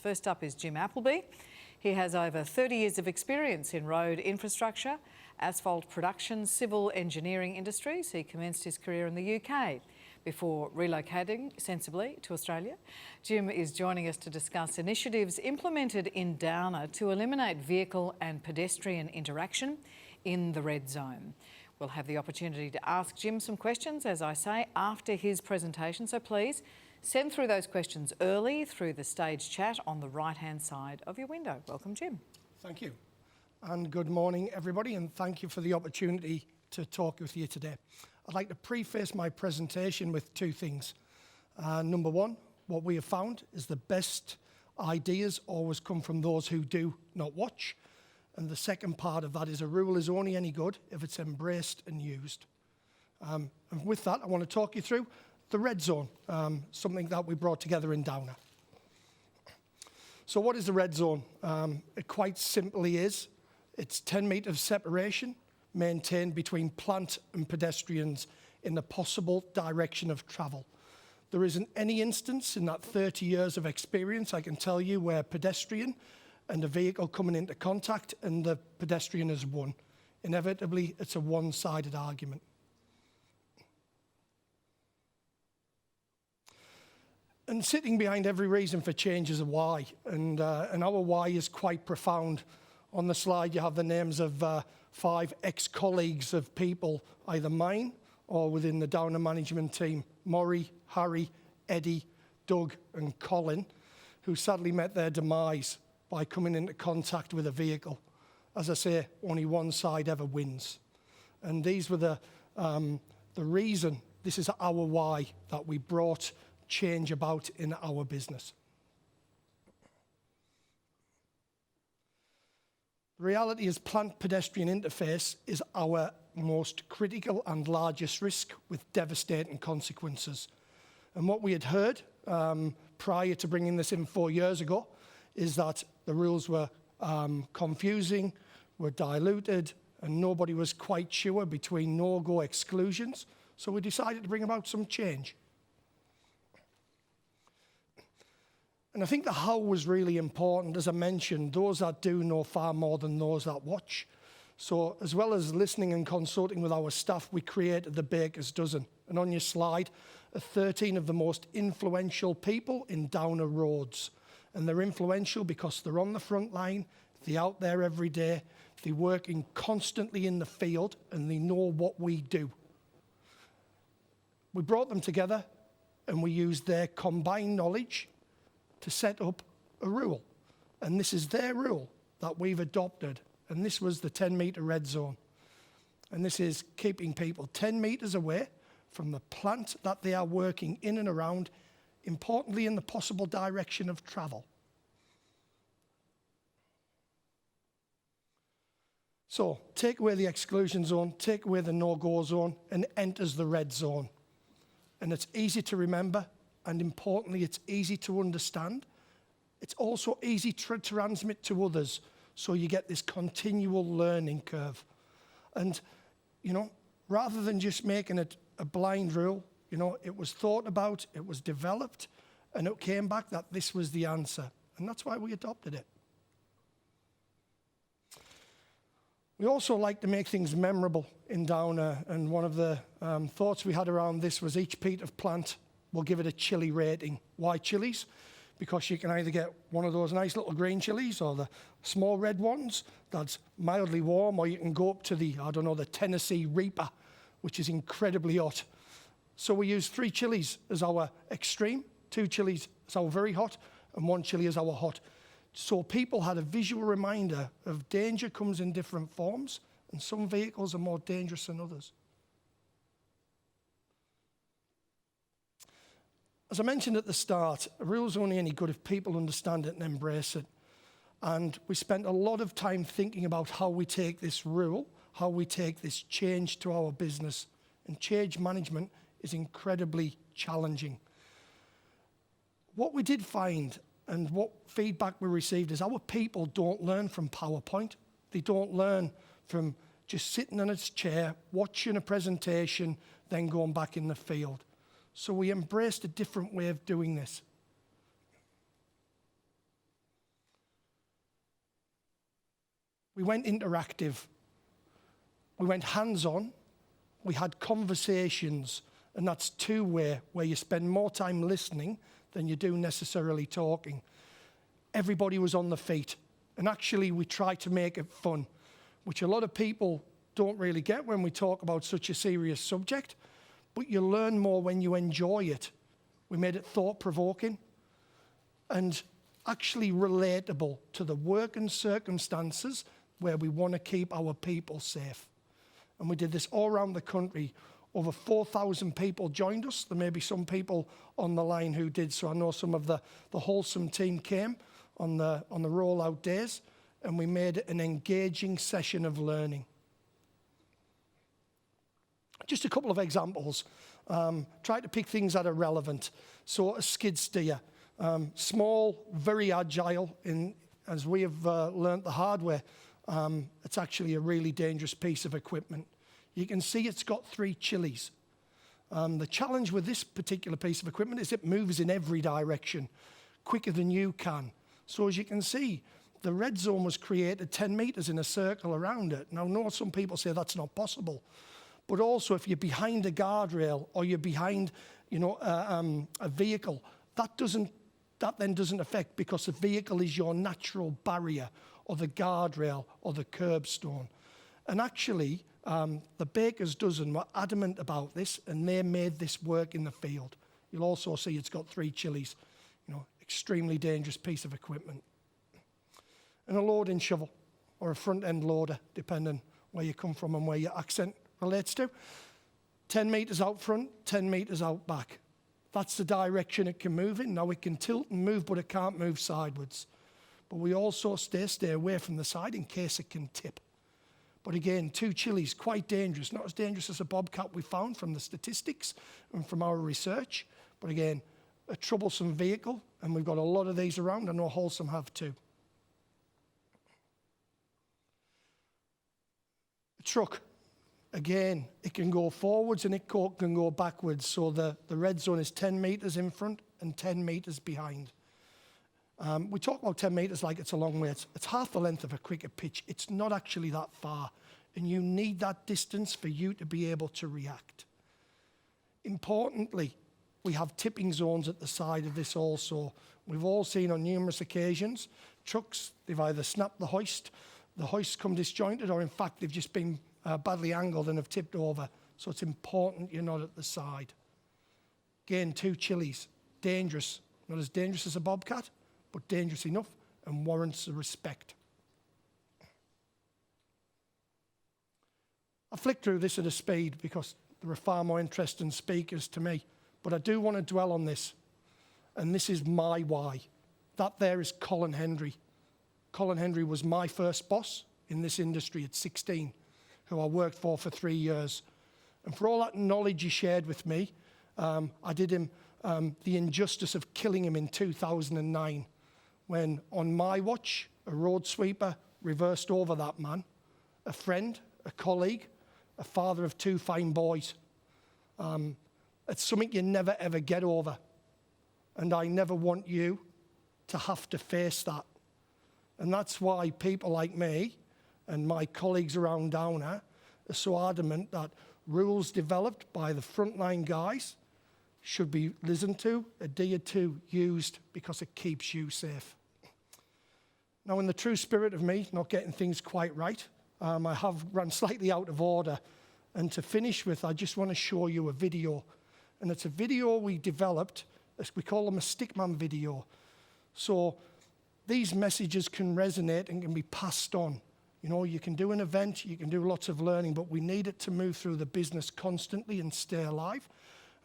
First up is Jim Appleby. He has over 30 years of experience in road infrastructure, asphalt production, civil engineering industries. He commenced his career in the UK before relocating sensibly to Australia. Jim is joining us to discuss initiatives implemented in Downer to eliminate vehicle and pedestrian interaction in the red zone. We'll have the opportunity to ask Jim some questions, as I say, after his presentation. So please send through those questions early through the stage chat on the right-hand side of your window. Welcome, Jim. Thank you. And good morning, everybody, and thank you for the opportunity to talk with you today. I'd like to preface my presentation with two things. Number one, what we have found is the best ideas always come from those who do not watch. And the second part of that is a rule is only any good if it's embraced and used. And with that, I want to talk you through the red zone, something that we brought together in Downer. So what is the red zone? It quite simply is, it's 10 metres separation maintained between plant and pedestrians in the possible direction of travel. There isn't any instance in that 30 years of experience, I can tell you, where pedestrian and a vehicle coming into contact and the pedestrian has won. Inevitably, it's a one-sided argument. And sitting behind every reason for change is a why, and our why is quite profound. On the slide, you have the names of 5 ex-colleagues of people, either mine or within the Downer management team, Maury, Harry, Eddie, Doug and Colin, who sadly met their demise by coming into contact with a vehicle. As I say, only one side ever wins. And these were the reason, this is our why, that we brought change about in our business. The reality is plant-pedestrian interface is our most critical and largest risk with devastating consequences. And what we had heard prior to bringing this in 4 years ago is that the rules were confusing, were diluted, and nobody was quite sure between no-go exclusions. So we decided to bring about some change. And I think the how was really important. As I mentioned, those that do know far more than those that watch. So as well as listening and consulting with our staff, we created the Baker's Dozen. And on your slide are 13 of the most influential people in Downer Roads. And they're influential because they're on the front line, they're out there every day, they're working constantly in the field, and they know what we do. We brought them together and we used their combined knowledge to set up a rule. And this is their rule that we've adopted. And this was the 10-metre red zone. And this is keeping people 10 metres away from the plant that they are working in and around, importantly in the possible direction of travel. So take away the exclusion zone, take away the no-go zone, and enters the red zone. And it's easy to remember, and importantly, it's easy to understand. It's also easy to transmit to others, so you get this continual learning curve. And, you know, rather than just making it a blind rule, you know, it was thought about, it was developed, and it came back that this was the answer. And that's why we adopted it. We also like to make things memorable in Downer, and one of the thoughts we had around this was each peat of plant will give it a chili rating. Why chilies? Because you can either get one of those nice little green chilies or the small red ones that's mildly warm, or you can go up to the, I don't know, the Tennessee Reaper, which is incredibly hot. So we use 3 chilies as our extreme, 2 chilies as our very hot, and 1 chili as our hot. So people had a visual reminder of danger comes in different forms, and some vehicles are more dangerous than others. As I mentioned at the start, a rule's only any good if people understand it and embrace it. And we spent a lot of time thinking about how we take this rule, how we take this change to our business. And change management is incredibly challenging. What we did find and what feedback we received is our people don't learn from PowerPoint. They don't learn from just sitting in a chair, watching a presentation, then going back in the field. So we embraced a different way of doing this. We went interactive. We went hands-on. We had conversations, and that's two-way, where you spend more time listening than you do necessarily talking. Everybody was on the feet, and actually we tried to make it fun, which a lot of people don't really get when we talk about such a serious subject, but you learn more when you enjoy it. We made it thought-provoking and actually relatable to the work and circumstances where we want to keep our people safe. And we did this all around the country. Over 4,000 people joined us. There may be some people on the line who did, so I know some of the Wholesome team came on the rollout days, and we made it an engaging session of learning. Just a couple of examples. Try to pick things that are relevant. So a skid steer, small, very agile, as we have learnt the hard way, it's actually a really dangerous piece of equipment. You can see it's got 3 chilies. The challenge with this particular piece of equipment is it moves in every direction, quicker than you can. So as you can see, the red zone was created 10 metres in a circle around it. Now, I know some people say that's not possible, but also if you're behind a guardrail or you're behind, a vehicle, that then doesn't affect, because the vehicle is your natural barrier, or the guardrail, or the curbstone. And actually, the Baker's Dozen were adamant about this, and they made this work in the field. You'll also see it's got 3 chilies, extremely dangerous piece of equipment. And a loading shovel, or a front-end loader, depending where you come from and where your accent relates to. 10 metres out front, 10 metres out back. That's the direction it can move in. Now, it can tilt and move, but it can't move sideways. But we also stay away from the side in case it can tip. But again, 2 chilies, quite dangerous. Not as dangerous as a bobcat we found from the statistics and from our research. But again, a troublesome vehicle, and we've got a lot of these around. I know Wholesome have too. A truck. Again, it can go forwards and it can go backwards. So the red zone is 10 metres in front and 10 metres behind. We talk about 10 metres like it's a long way. It's half the length of a cricket pitch. It's not actually that far. And you need that distance for you to be able to react. Importantly, we have tipping zones at the side of this also. We've all seen on numerous occasions, trucks, they've either snapped the hoists come disjointed, or in fact, they've just been badly angled and have tipped over. So it's important you're not at the side. Again, 2 chilies, dangerous. Not as dangerous as a bobcat, but dangerous enough and warrants the respect. I flicked through this at a speed because there are far more interesting speakers to me, but I do want to dwell on this, and this is my why. That there is Colin Hendry. Colin Hendry was my first boss in this industry at 16, who I worked for 3 years. And for all that knowledge he shared with me, I did him the injustice of killing him in 2009, when on my watch, a road sweeper reversed over that man, a friend, a colleague, a father of 2 fine boys. It's something you never ever get over. And I never want you to have to face that. And that's why people like me and my colleagues around Downer are so adamant that rules developed by the frontline guys should be listened to, adhered to, used, because it keeps you safe. Now, in the true spirit of me not getting things quite right, I have run slightly out of order. And to finish with, I just want to show you a video. And it's a video we developed, we call them a stickman video. So these messages can resonate and can be passed on. You can do an event, you can do lots of learning, but we need it to move through the business constantly and stay alive.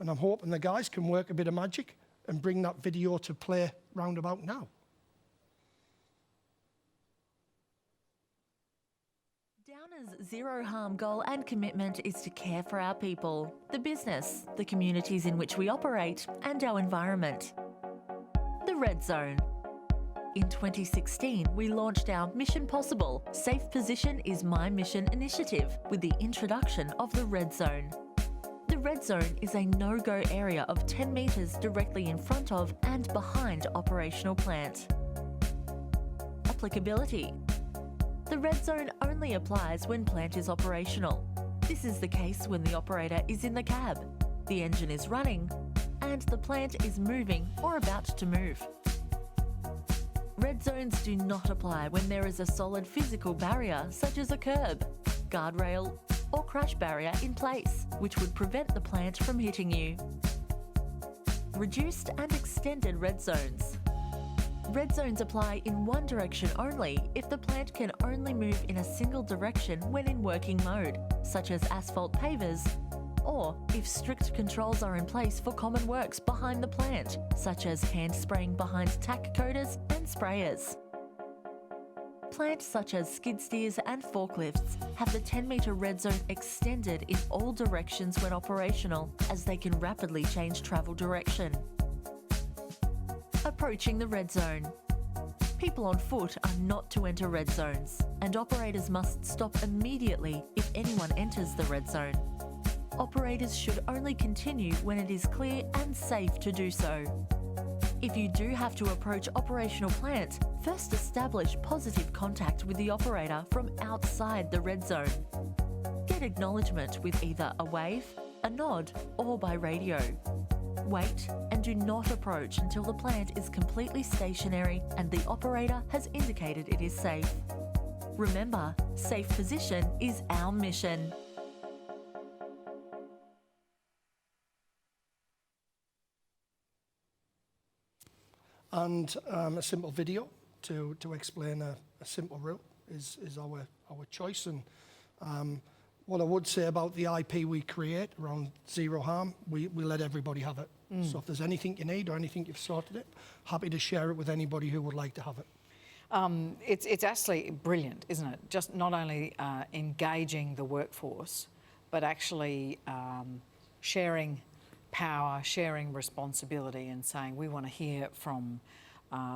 And I'm hoping the guys can work a bit of magic and bring that video to play roundabout now. Downer's zero harm goal and commitment is to care for our people, the business, the communities in which we operate, and our environment. The Red Zone. In 2016, we launched our Mission Possible, Safe Position is My Mission initiative with the introduction of the Red Zone. The Red Zone is a no-go area of 10 metres directly in front of and behind operational plant. Applicability. The red zone only applies when plant is operational. This is the case when the operator is in the cab, the engine is running, and the plant is moving or about to move. Red zones do not apply when there is a solid physical barrier such as a curb, guardrail, or crash barrier in place, which would prevent the plant from hitting you. Reduced and extended red zones. Red zones apply in one direction only if the plant can only move in a single direction when in working mode, such as asphalt pavers, or if strict controls are in place for common works behind the plant, such as hand spraying behind tack coaters and sprayers. Plants such as skid steers and forklifts have the 10-metre red zone extended in all directions when operational, as they can rapidly change travel direction. Approaching the red zone. People on foot are not to enter red zones, and operators must stop immediately if anyone enters the red zone. Operators should only continue when it is clear and safe to do so. If you do have to approach operational plant, first establish positive contact with the operator from outside the red zone. Get acknowledgement with either a wave, a nod, or by radio. Wait and do not approach until the plant is completely stationary and the operator has indicated it is safe. Remember, safe position is our mission. And a simple video to explain a simple rule is our choice. And what I would say about the IP we create around zero harm, we let everybody have it. So if there's anything you need or anything you've sorted it, happy to share it with anybody who would like to have it. It's actually brilliant, isn't it? Just not only engaging the workforce, but actually sharing power, sharing responsibility, and saying we want to hear from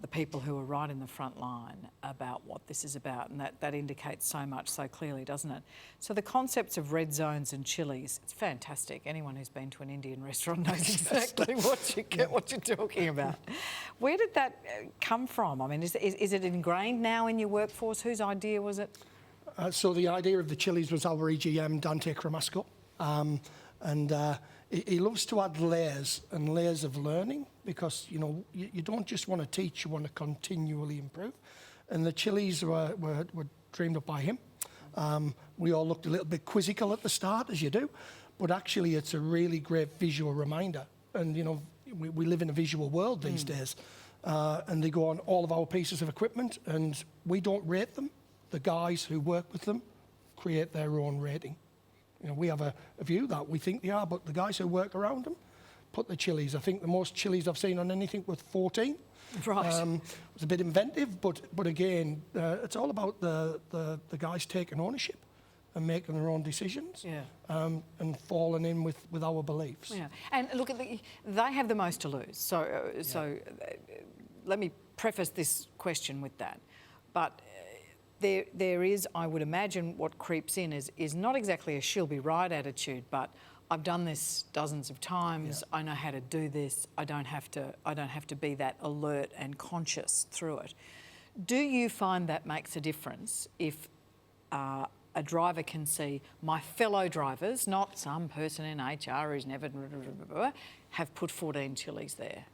the people who are right in the front line about what this is about, and that indicates so much so clearly, doesn't it? So the concepts of red zones and chilies, it's fantastic. Anyone who's been to an Indian restaurant knows exactly what you're talking about. Where did that come from? I mean, is it ingrained now in your workforce? Whose idea was it? So the idea of the chilies was our EGM, Dante Cremasco. He loves to add layers and layers of learning, because you don't just want to teach, you want to continually improve. And the chilies were dreamed up by him. We all looked a little bit quizzical at the start, as you do, but actually it's a really great visual reminder. And we live in a visual world these days, and they go on all of our pieces of equipment, and we don't rate them. The guys who work with them create their own rating. We have a view that we think they are, but the guys who work around them put the chilies. I think the most chilies I've seen on anything was 14. Right. It was a bit inventive, but again, it's all about the guys taking ownership and making their own decisions, and falling in with our beliefs. Yeah. And look, they have the most to lose. So let me preface this question with that. But there is, I would imagine, what creeps in is not exactly a she'll be right attitude, but I've done this dozens of times. I know how to do this. I don't have to be that alert and conscious through it. Do you find that makes a difference if a driver can see my fellow drivers, not some person in HR who's never have put 14 chilies there?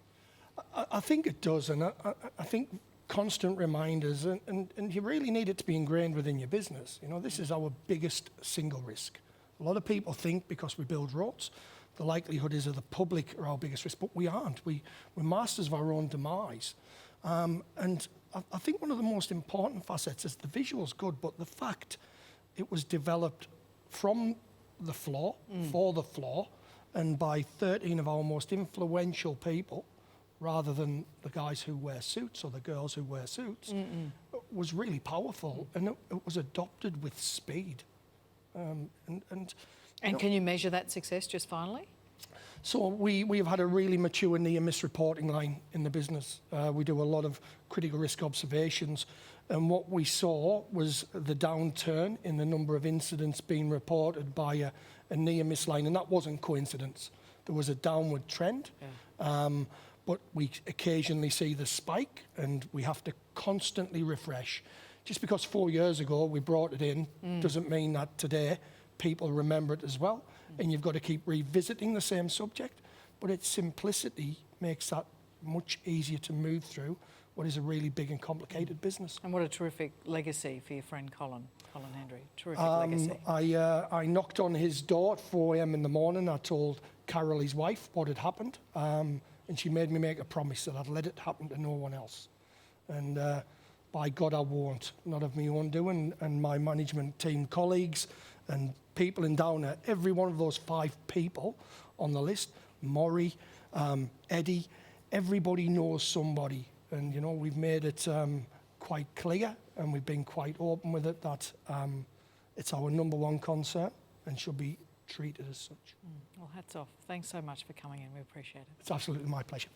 I think it does, and I think constant reminders, and you really need it to be ingrained within your business. This is our biggest single risk. A lot of people think because we build roads, the likelihood is that the public are our biggest risk, but we aren't. We're masters of our own demise. And I think one of the most important facets is the visual's good, but the fact it was developed from the floor, for the floor, and by 13 of our most influential people, rather than the guys who wear suits or the girls who wear suits, was really powerful, and it was adopted with speed. And can you measure that success just finally? So we have had a really mature near miss reporting line in the business. We do a lot of critical risk observations, and what we saw was the downturn in the number of incidents being reported by a near miss line, and that wasn't coincidence. There was a downward trend. But we occasionally see the spike, and we have to constantly refresh. just because 4 years ago we brought it in doesn't mean that today people remember it as well. And you've got to keep revisiting the same subject, but its simplicity makes that much easier to move through what is a really big and complicated business. And what a terrific legacy for your friend Colin Hendry. Terrific legacy. I knocked on his door at 4 a.m. in the morning. I told Carol, his wife, what had happened, and she made me make a promise that I'd let it happen to no one else. And by God, I won't. Not of my own doing. And my management team colleagues and people in Downer, every one of those 5 people on the list, Maury, Eddie, everybody knows somebody. And, you know, we've made it quite clear, and we've been quite open with it, that it's our #1 concern and should be treated as such. Well, hats off. Thanks so much for coming in. We appreciate it. It's absolutely my pleasure.